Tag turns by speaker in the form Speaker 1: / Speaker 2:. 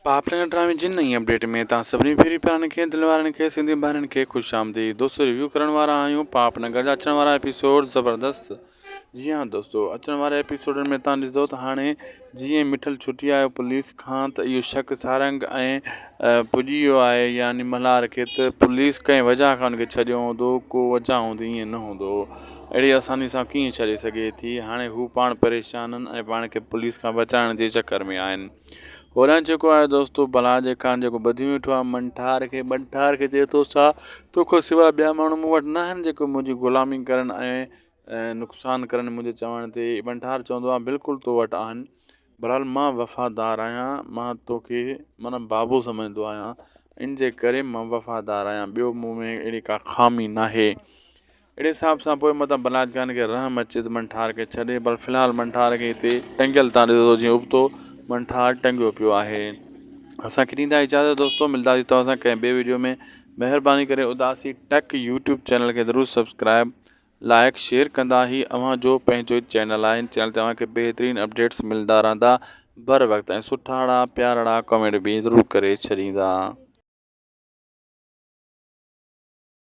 Speaker 1: पापनगर ड्रामे जिन नई अपडेट में तव्हां सभिनी फेरी प्यारनि खे दिलि वारनि खे सिंधी भाउरनि खे ख़ुशि आमदीद। दोस्तों रिव्यू करण वारा आहियूं पापनगर जा अचण वारा एपिसोड ज़बरदस्त। जी हाँ दोस्तों, अचण वारे एपिसोडनि में तव्हां ॾिसंदो त हाणे जीअं मिठल छुटी आयो पुलिस खां त इहो शक सारंग ऐं पुॼी वियो आहे यानी मल्हार खे त पुलिस कंहिं वजह खां उनखे छॾियो हूंदो, को वजह हूंदी ईअं न हूंदो। अहिड़ी आसानी सां कीअं छॾे सघे थी। हाणे हू पाण परेशान आहिनि ऐं पाण खे पुलिस खां बचाइण जे चकर में आहिनि। होरं जेको आहे दोस्तों बलाज खान जेको ॿधी वेठो आहे मंठार खे चए थो छा तोखां सवाइ ॿिया माण्हू मूं वटि न आहिनि जेको मुंहिंजी ग़ुलामी करनि ऐं नुक़सानु करनि मुंहिंजे चवण ते। मंठार चवंदो आहे बिल्कुलु तो वटि आहिनि, बहरहाल मां वफ़ादार आहियां, मां तोखे माना बाबू सम्झंदो आहियां, इन जे करे मां वफ़ादार आहियां, ॿियो मूं में अहिड़ी का ख़ामी नाहे। अहिड़े हिसाब सां पोइ मतिलबु बलाज खान खे रहम अचे त मंठार खे छॾे, पर फ़िलहालु मंठार खे हिते टंगियल तव्हां ॾिसो जीअं उबतो मंठार टंगियो पियो आहे। असांखे ॾींदा इजाज़त दोस्तों, मिलंदासीं तव्हां सां कंहिं ॿिए वीडियो में। महिरबानी करे उदासी टेक यूट्यूब चैनल खे ज़रूरु सब्सक्राइब लाइक शेयर कंदा ही अव्हां जो पंहिंजो ई चैनल आहे। इन चैनल ते तव्हांखे बहितरीनु अपडेट्स मिलंदा रहंदा बर वक़्तु ऐं सुठाड़ा प्यारा कमेंट बि ज़रूरु करे छॾींदा।